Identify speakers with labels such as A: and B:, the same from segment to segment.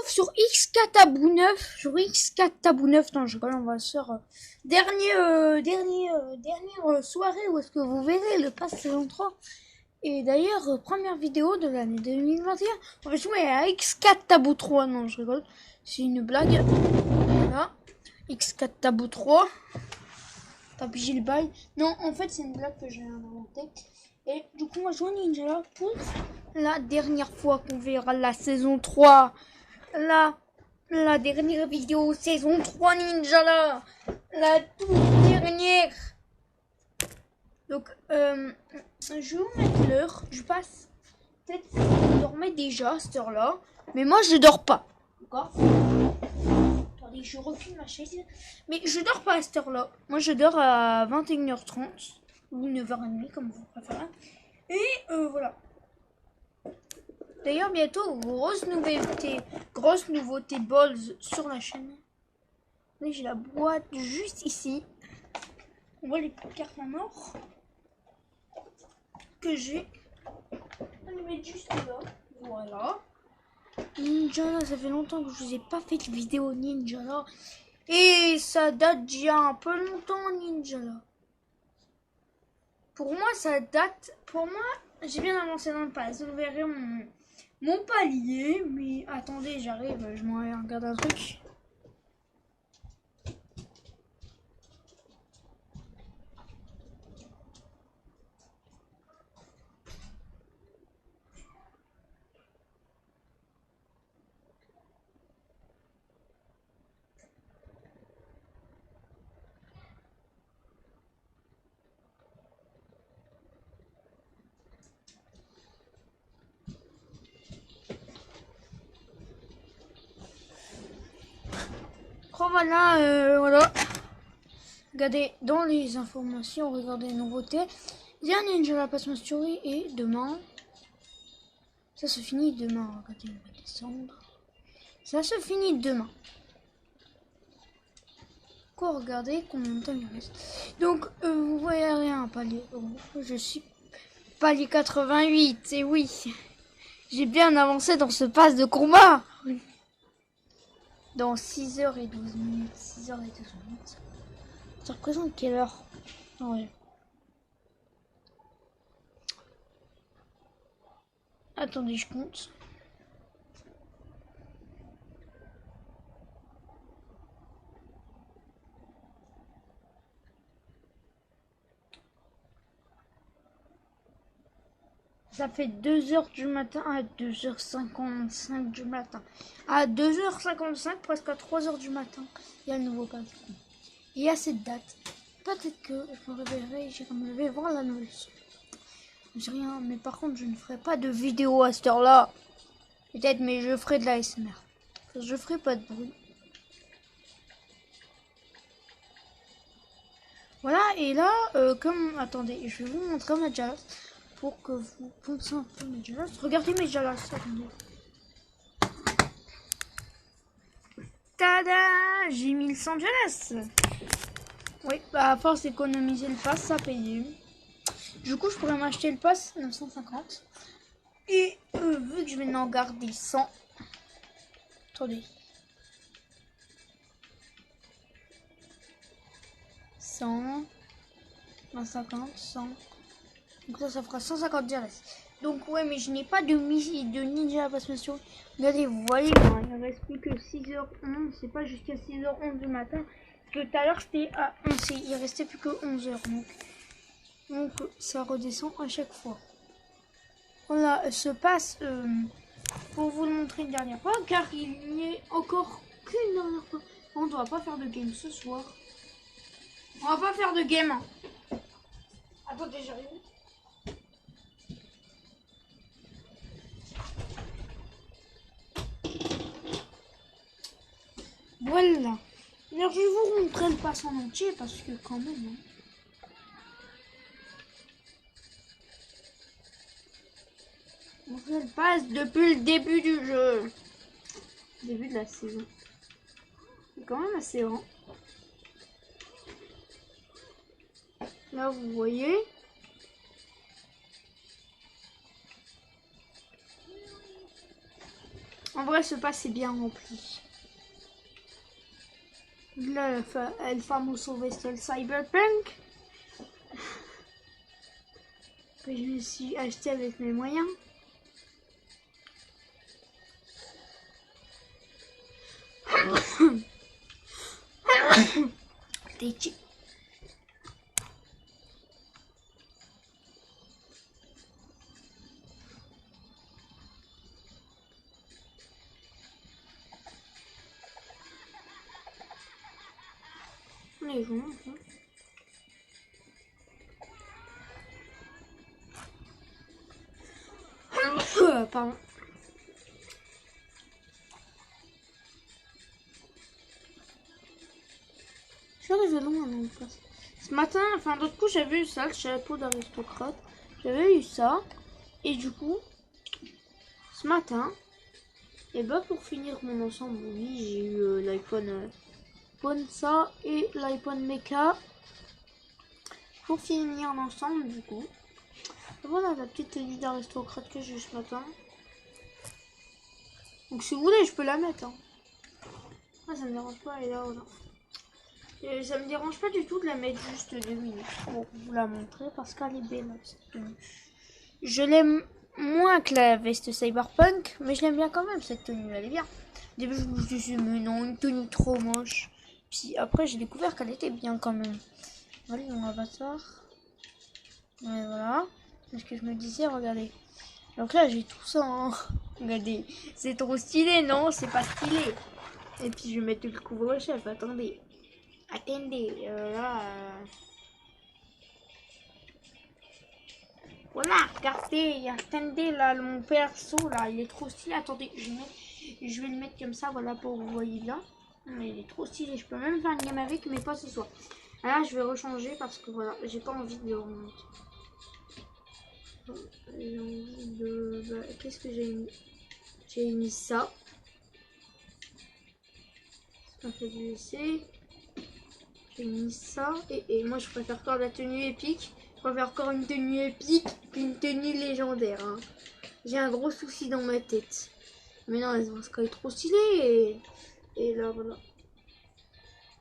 A: sur X4 Tabou 9. Sur X4 Tabou 9. Non, je rigole, on va sur dernière soirée où est-ce que vous verrez le pass saison 3. Et d'ailleurs, première vidéo de l'année 2021. On va jouer à X4 Tabou 3. Non, je rigole. C'est une blague. Voilà. X4 Tabou 3. T'as pigé le bail. Non, en fait, c'est une blague que j'ai inventée. Et du coup, on va jouer Ninja pour la dernière fois qu'on verra la saison 3. La dernière vidéo saison 3 Ninja là. La toute dernière. Donc, je vais vous mettre l'heure. Je passe. Peut-être que vous dormez déjà à cette heure-là. Mais moi, je dors pas. D'accord? Attendez, je recule ma chaise. Mais je dors pas à cette heure-là. Moi, je dors à 21h30. Ou 9h30, comme vous préférez. Et voilà. D'ailleurs, bientôt, grosse nouveauté Balls sur la chaîne. Là, j'ai la boîte juste ici. On voit les cartes à mort que j'ai. On les met juste là. Voilà. Ninja là, ça fait longtemps que je vous ai pas fait de vidéo Ninja là. Et ça date d'il y a un peu longtemps Ninja là. Pour moi, ça date. Pour moi, j'ai bien avancé dans le pass. Vous verrez mon palier. Mais attendez, j'arrive. Je m'en regarde un truc. Oh voilà. Regardez dans les informations, regardez les nouveautés. Il y a Ninja la Pass Story et demain. Ça se finit demain. Regardez, on va descendre. Ça se finit demain. Quoi, regardez combien de temps il reste. Donc, vous voyez rien, palier. Je suis palier 88, et oui. J'ai bien avancé dans ce pass de combat. Oui. Dans 6h12 minutes. 6h12 minutes. Ça représente quelle heure? Ouais. Attendez, je compte. Ça fait 2h du matin à 2h55 du matin. À 2h55, presque à 3h du matin, il y a le nouveau pass. Il y a cette date. Peut-être que je me réveillerai et j'irai me lever voir la nouvelle. Je sais rien, mais par contre, je ne ferai pas de vidéo à cette heure-là. Peut-être, mais je ferai de la SMR. Je ferai pas de bruit. Voilà, et là, comme... Attendez, je vais vous montrer ma Jalas pour que vous pensez un peu mes Jalas. Regardez mes Jalas, attendez. Tada! J'ai 1100 Jalas. Oui, bah à force d'économiser le pass, ça payait. Du coup, je pourrais m'acheter le pass 950. Et vu que je vais en garder 100... Attendez. 100... 150, 100... Donc ça fera 150 diarès. Donc ouais, mais je n'ai pas de ninja à passe mission. Regardez, vous voyez, il ne reste plus que 6h11. C'est pas jusqu'à 6h11 du matin. Parce que tout à l'heure, c'était à 11. Il restait plus que 11h. Donc ça redescend à chaque fois. Voilà, se passe pour vous le montrer une dernière fois. Car il n'y a encore qu'une dernière fois. On ne va pas faire de game ce soir. On va pas faire de game. Attendez, j'arrive. Voilà. Alors je vais vous montrer le pass en entier parce que quand même. Hein. Je le passe depuis le début du jeu. Début de la saison. C'est quand même assez grand. Là vous voyez. En vrai, ce pass est bien rempli. Là, el famoso Vestel Cyberpunk. Que je me suis acheté avec mes moyens. Des chips. Les gens, pardon. Je suis arrivé loin dans place. Ce matin, enfin d'autres coups, j'avais eu ça, le chapeau d'aristocrate. J'avais eu ça. Et du coup, ce matin, et bah pour finir mon ensemble, oui, j'ai eu l'iPhone Ponza et l'iPhone Mecha. Pour finir l'ensemble, du coup. Voilà la petite tenue d'aristocrate que j'ai eu ce matin. Donc si vous voulez, je peux la mettre. Hein. Ah, ça me dérange pas, elle est là, voilà. Et ça me dérange pas du tout de la mettre juste 2 minutes pour vous la montrer parce qu'elle est belle. Je l'aime moins que la veste Cyberpunk, mais je l'aime bien quand même cette tenue, elle est bien. Au début je me suis dit mais non, une tenue trop moche. Puis après j'ai découvert qu'elle était bien quand même. Voilà mon avatar. Ouais, voilà. C'est ce que je me disais, regardez. Donc là j'ai tout ça. Hein. Regardez, c'est trop stylé, non? C'est pas stylé. Et puis je vais mettre le couvre-chef, attendez. Attendez, là... Voilà, regardez, attendez, là, mon perso, là, il est trop stylé. Attendez, je vais le mettre comme ça, voilà, pour que vous voyez bien. Mais il est trop stylé, je peux même faire une game avec, mais pas ce soir. Là, je vais rechanger parce que, voilà, j'ai pas envie de le remonter. J'ai envie de... Bah, qu'est-ce que j'ai mis? J'ai mis ça. Ça fait du essai. J'ai mis ça. Et moi, je préfère encore la tenue épique. Je préfère encore une tenue épique qu'une tenue légendaire. Hein. J'ai un gros souci dans ma tête. Mais non, elle est trop stylée. Et là, voilà.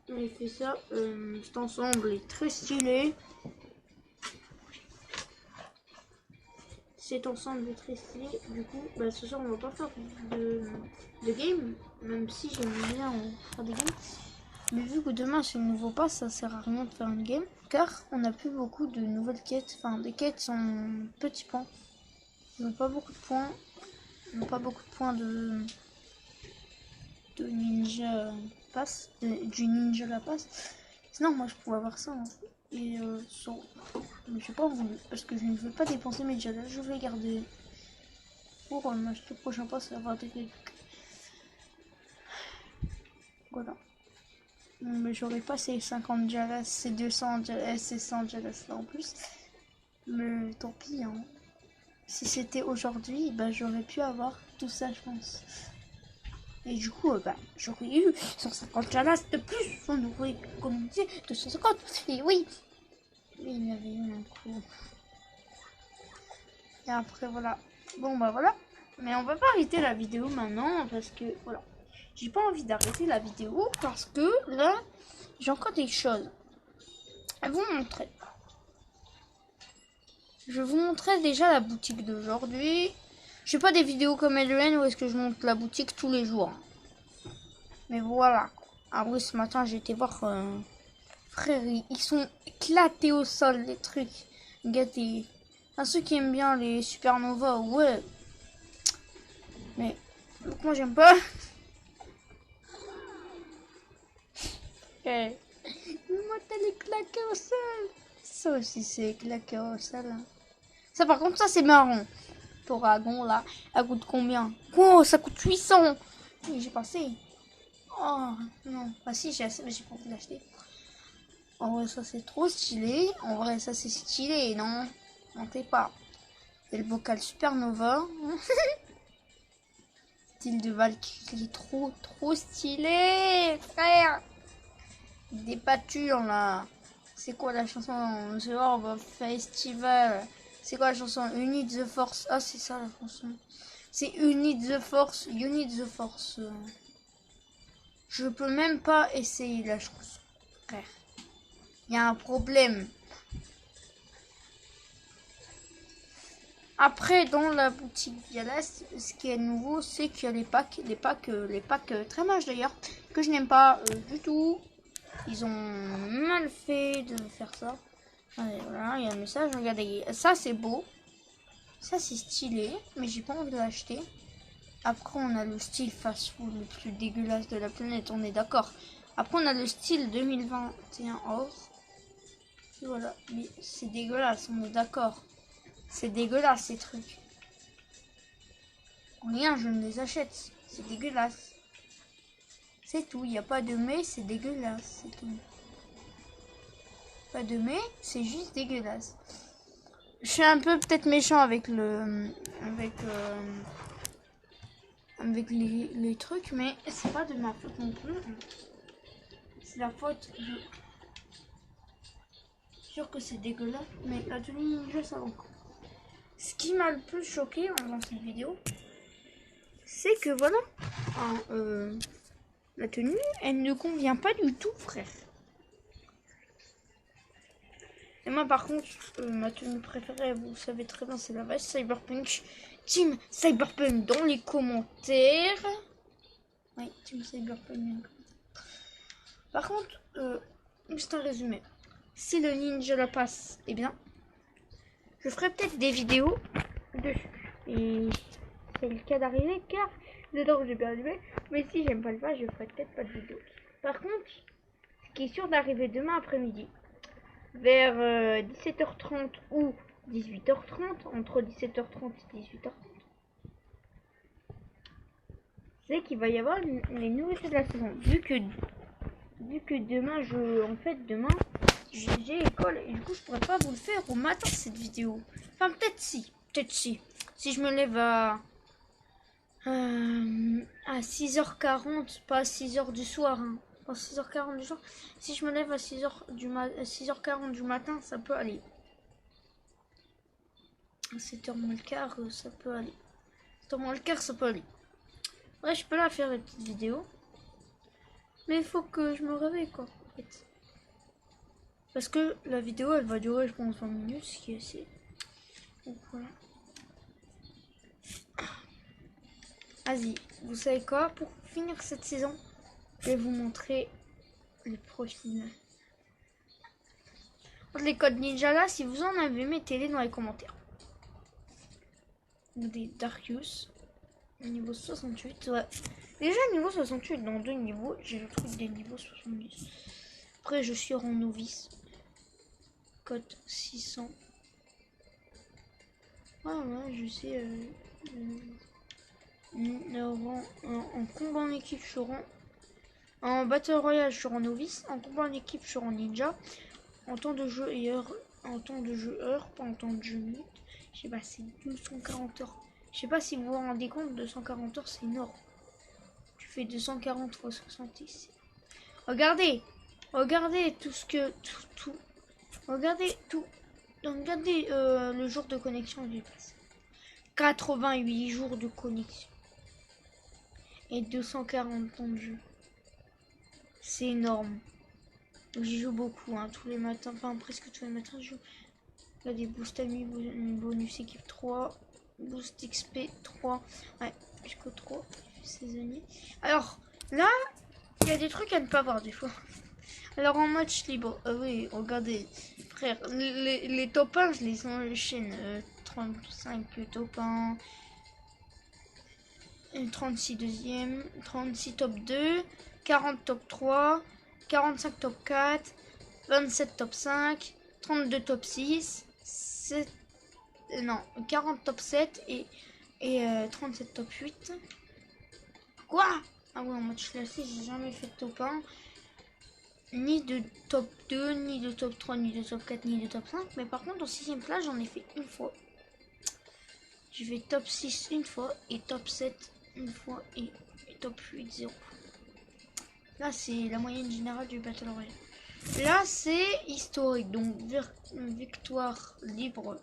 A: J'ai fait ça. Cet ensemble est très stylé. Cet ensemble est très stylé. Du coup, bah, ce soir, on va pas faire de game. Même si j'aime bien faire des games. Mais vu que demain c'est le nouveau pass, ça sert à rien de faire une game. Car on n'a plus beaucoup de nouvelles quêtes. Enfin, des quêtes sont petits points. Ils n'ont pas beaucoup de points. Ils n'ont pas beaucoup de points de ninja pass. Du ninja la passe. Sinon, moi je pourrais avoir ça. Hein. Et mais je sais pas voulu. Parce que je ne veux pas dépenser mes jalas. Je vais garder pour m'acheter le prochain pass. Ça va être... Voilà. Mais j'aurais pas ces 50 jalas, ces 200 jalas, ces 100 jalas là en plus. Mais tant pis, hein. Si c'était aujourd'hui, bah, j'aurais pu avoir tout ça, je pense. Et du coup, bah, j'aurais eu 150 jalas de plus. On aurait économisé 250. Et oui, il y avait eu un coup. Et après, voilà. Bon, bah voilà. Mais on va pas arrêter la vidéo maintenant parce que, voilà. J'ai pas envie d'arrêter la vidéo parce que là, j'ai encore des choses à vous montrer. Je vais vous montrer déjà la boutique d'aujourd'hui. Je fais pas des vidéos comme Halloween où est-ce que je monte la boutique tous les jours. Mais voilà. Ah oui, ce matin, j'ai été voir... frère, ils sont éclatés au sol, les trucs. Gâtés. Enfin, ceux qui aiment bien les supernovas, ouais. Mais donc moi, j'aime pas. Moi, t'as les claqués au sol. Ça aussi, c'est claqué au sol. Hein. Ça, par contre, ça, c'est marrant. Toragon, là, elle coûte combien? Oh, ça coûte 800. J'ai passé. Oh, non. Bah si, j'ai assez, mais j'ai pas envie d'acheter. En vrai, ça, c'est trop stylé. En vrai, ça, c'est stylé, non? Mentez pas. Et le bocal Supernova. Style de Valkyrie. Trop stylé, frère. Des pâtures, là. C'est quoi la chanson? The Orb Festival. C'est quoi la chanson? Unite the Force. Ah, c'est ça la chanson. C'est You Need the Force. You Need the Force. Je peux même pas essayer la chose. Frère. Il y a un problème. Après, dans la boutique Dialas, ce qui est nouveau, c'est qu'il y a les packs très moches d'ailleurs, que je n'aime pas du tout. Ils ont mal fait de faire ça. Allez, voilà, il y a un message, regardez, ça c'est beau. Ça c'est stylé, mais j'ai pas envie de l'acheter. Après, on a le style fast-food le plus dégueulasse de la planète, on est d'accord. Après, on a le style 2021 or. Et voilà, mais c'est dégueulasse, on est d'accord. C'est dégueulasse ces trucs. Rien, je ne les achète. C'est dégueulasse. C'est tout. Il n'y a pas de mais, c'est dégueulasse. C'est tout. Pas de mais, c'est juste dégueulasse. Je suis un peu peut-être méchant avec le... Avec les trucs, mais c'est pas de ma faute non plus. C'est la faute de... Sûr que c'est dégueulasse, mais la tenue ninja ça va encore. Ce qui m'a le plus choqué dans cette vidéo, c'est que voilà, la tenue, elle ne convient pas du tout, frère. Et moi, par contre, ma tenue préférée, vous savez très bien, c'est la veste Cyberpunk. Team Cyberpunk dans les commentaires. Oui, Team Cyberpunk. Par contre, juste un résumé. Si le ninja la passe, eh bien, je ferai peut-être des vidéos dessus. Et c'est le cas d'arriver car dedans j'ai bien allumé. Mais si j'aime pas le faire, je ferai peut-être pas de vidéo. Par contre, ce qui est sûr d'arriver demain après-midi, vers 17h30 ou 18h30, entre 17h30 et 18h30, c'est qu'il va y avoir les nouveautés de la saison. Vu que demain, demain, j'ai école et du coup je pourrais pas vous le faire au matin cette vidéo. Enfin peut-être si. Si je me lève à 6h40, pas à 6h du soir, hein. Pas 6h40 du soir. Si je me lève à 6h40 du matin, ça peut aller. À 7h moins le quart, ça peut aller. 7h moins le quart, ça peut aller. Ouais, je peux la faire les petites vidéos. Mais il faut que je me réveille quoi. En fait. Parce que la vidéo elle va durer je pense 20 minutes, ce qui est assez. Donc voilà. Vas-y, vous savez quoi? Pour finir cette saison, je vais vous montrer les profils. Les codes ninja là, si vous en avez, mettez-les dans les commentaires. Des Darius, niveau 68, ouais. Déjà niveau 68, dans 2 niveaux, j'ai le truc des niveaux 70. Après, je suis en novice. Code 600. Ouais, je sais. En combat en équipe, je suis en Battle Royale, je suis en novice. En combat en équipe, je suis en ninja. En temps de jeu et heure, en temps de jeu heure, pas en temps de jeu minute. Je sais pas, c'est 240 heures. Je sais pas si vous vous rendez compte, 240 heures, c'est énorme. Tu fais 240 fois 70. Regardez tout ce que... Regardez tout. Regardez le jour de connexion j'ai passé. 88 jours de connexion. Et 240 temps de jeu. C'est énorme. J'y joue beaucoup, hein, tous les matins. Enfin, presque tous les matins, je joue. Il y a des boosts amis, bonus équipe 3. Boost XP 3. Ouais, jusqu'au 3. Saisonnier. Alors, là, il y a des trucs à ne pas voir des fois. Alors, en match libre, oui, regardez, frère, les top 1, je les enchaîne. 35 top 1. 36 deuxième, 36 top 2, 40 top 3, 45 top 4, 27 top 5, 32 top 6, 7, non, 40 top 7 et 37 top 8. Quoi? Ah ouais, en match classé, j'ai jamais fait de top 1, ni de top 2, ni de top 3, ni de top 4, ni de top 5. Mais par contre, en 6ème place, j'en ai fait une fois. J'ai fait top 6 une fois et top 7 une fois et top 8 0. Là c'est la moyenne générale du Battle Royale. Là c'est historique, donc victoire libre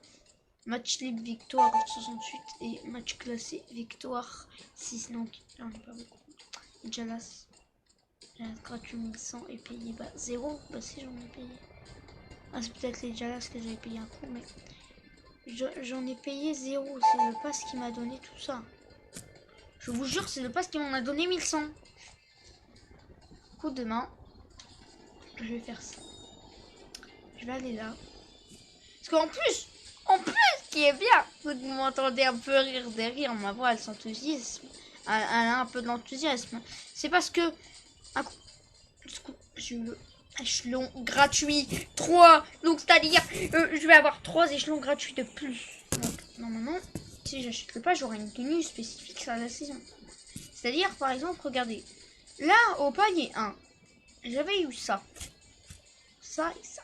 A: Match libre victoire 68 et match classé victoire 6. Donc j'en ai pas beaucoup. Jalas. Gratuit 1100 et payé 0. Bah si j'en ai payé. Ah c'est peut-être les Jalas que j'avais payé un coup mais j'en ai payé 0. C'est le pass qui m'a donné tout ça. Je vous jure c'est le pass qui m'en a donné 1100. Coup de main. Je vais faire ça. Je vais aller là. Parce qu'en plus, ce qui est bien, vous m'entendez un peu rire derrière, ma voix elle s'enthousiasme. Elle a un peu de l'enthousiasme. C'est parce que je veux échelon gratuit 3. Donc c'est-à-dire je vais avoir 3 échelons gratuits de plus. Donc normalement, si j'achète le pas, j'aurai une tenue spécifique à la saison. C'est-à-dire par exemple, regardez. Là au palier 1, j'avais eu ça. Ça et ça.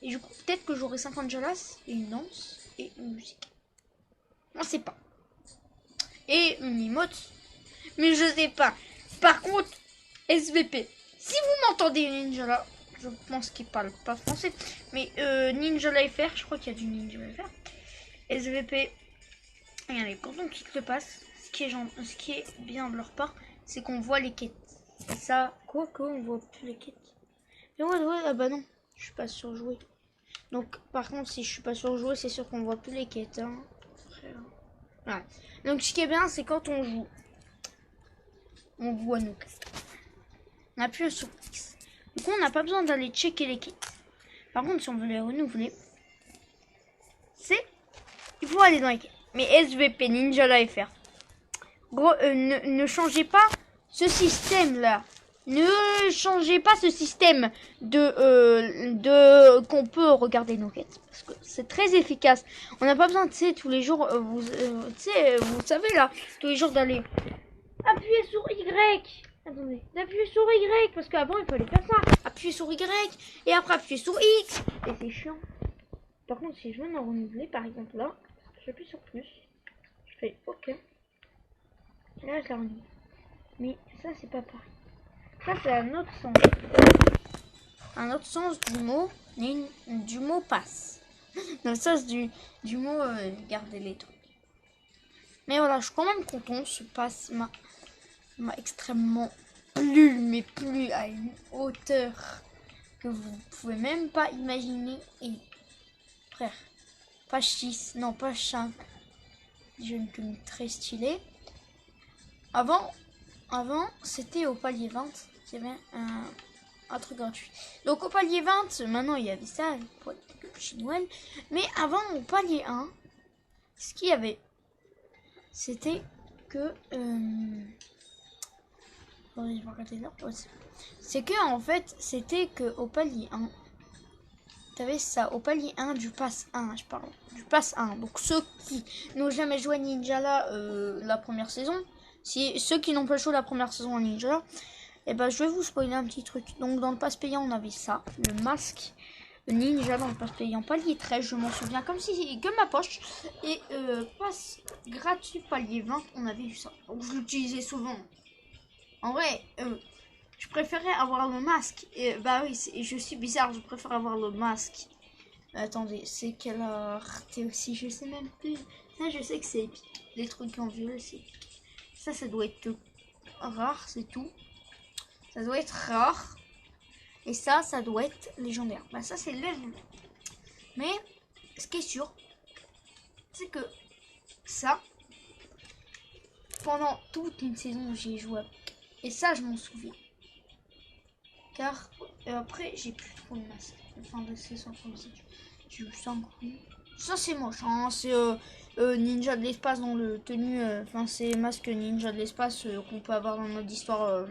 A: Et du coup, peut-être que j'aurai 50 jalas et une danse et une musique. On sait pas. Et une emote. Mais je sais pas. Par contre, SVP. Si vous m'entendez Ninja là, je pense qu'il parle pas français. Mais Ninja FR, je crois qu'il y a du Ninja FR. SVP. Regardez, quand on quitte le pass, ce qui est bien de leur part, c'est qu'on voit les quêtes. Et ça, quoi on voit plus les quêtes. Mais ouais, ah bah non, je suis pas surjoué. Donc, par contre, si je suis pas surjoué, c'est sûr qu'on voit plus les quêtes. Hein. Voilà. Donc, ce qui est bien, c'est quand on joue, on voit nos quêtes. On appuie sur X. Du coup, on n'a pas besoin d'aller checker les quêtes. Par contre, si on veut les renouveler, il faut aller dans les quêtes. Mais SVP, Ninja FR. Gros, ne changez pas ce système-là. Ne changez pas ce système de qu'on peut regarder nos quêtes. Parce que c'est très efficace. On n'a pas besoin, tu sais, tous les jours, vous savez là, tous les jours d'aller appuyer sur Y. Attendez, d'appuyer sur Y. Parce qu'avant, il fallait faire ça. Appuyer sur Y. Et après, appuyer sur X. Et c'est chiant. Par contre, si je veux me renouveler, par exemple là, j'appuie sur plus. Je fais OK. Et là, je la renouvelle. Mais ça, c'est pas pareil. Ça, c'est un autre sens. Un autre sens du mot passe. Dans le sens du mot garder les trucs. Mais voilà, je suis quand même content. Ce passe m'a extrêmement plu. Mais plu à une hauteur que vous pouvez même pas imaginer. Et frère, page 6, non, page 5. J'ai une tenue très stylée. Avant, c'était au palier 20. Il y avait un truc gratuit. Donc au palier 20, maintenant il y avait ça pour chez Noël. Mais avant, au palier 1, ce qu'il y avait, c'était que... c'est que en fait, c'était que au palier 1, t'avais ça, au palier 1 du pass 1, je parle du pass 1. Donc ceux qui n'ont jamais joué à Ninja la première saison, si ceux qui n'ont pas joué la première saison à Ninja, et ben je vais vous spoiler un petit truc. Donc dans le pass payant on avait ça, le masque Ninja dans le pass payant palier 13, je m'en souviens comme si que ma poche. Et pass gratuit palier 20, on avait eu ça. Donc je l'utilisais souvent. En vrai, je préférais avoir le masque. Et bah oui, je suis bizarre, je préfère avoir le masque. Attendez, c'est quelle rareté aussi, je sais même plus. Ça, je sais que c'est épique. Les trucs en violet, c'est épique. Ça doit être rare, c'est tout. Ça doit être rare. Et ça doit être légendaire. Bah ça, c'est légendaire. Mais, ce qui est sûr, c'est que ça, pendant toute une saison, j'ai joué avec. Et ça, je m'en souviens. Car après, j'ai plus trop de masque. Fin de saison, j'ai eu 5 coups. Ça, c'est moche. Hein. C'est Ninja de l'espace dans le tenue. Enfin, c'est masque Ninja de l'espace qu'on peut avoir dans notre histoire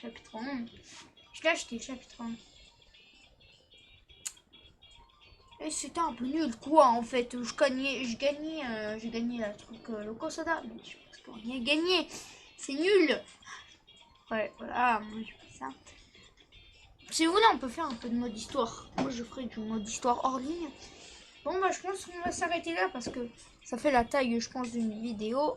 A: chapitre 1. Je l'ai acheté chapitre 1. Et c'était un peu nul quoi en fait. J'ai gagné la truc le Kosada. Mais je pense que rien gagné. C'est nul. Ouais, voilà, moi je fais ça. Si vous voulez, on peut faire un peu de mode histoire. Moi, je ferai du mode histoire hors ligne. Bon, bah, je pense qu'on va s'arrêter là parce que ça fait la taille, je pense, d'une vidéo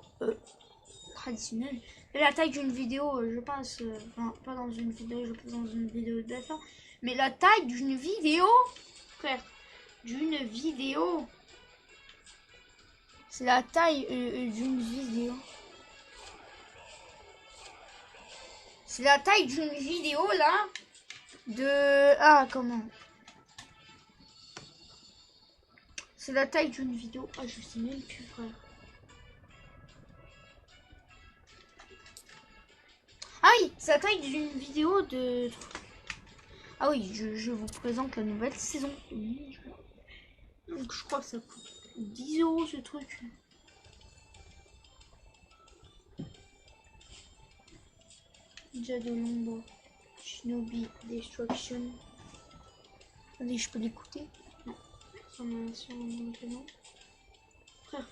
A: traditionnelle. Et la taille d'une vidéo, je pense, enfin, pas dans une vidéo, je pense dans une vidéo de fin, mais la taille d'une vidéo, frère, d'une vidéo C'est la taille d'une vidéo. C'est la taille d'une vidéo là. De... Ah, comment? C'est la taille d'une vidéo. Ah, je sais même plus, frère. Ah oui, c'est la taille d'une vidéo de... Ah oui, je vous présente la nouvelle saison. Donc je crois que ça coûte 10 € ce truc. Déjà de l'ombre. Shinobi Destruction. Allez, je peux l'écouter? Non. Formation maintenant. Frère.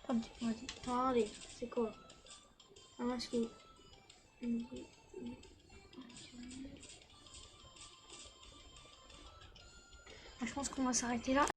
A: Attendez, c'est quoi? Ah, parce que... Je pense qu'on va s'arrêter là.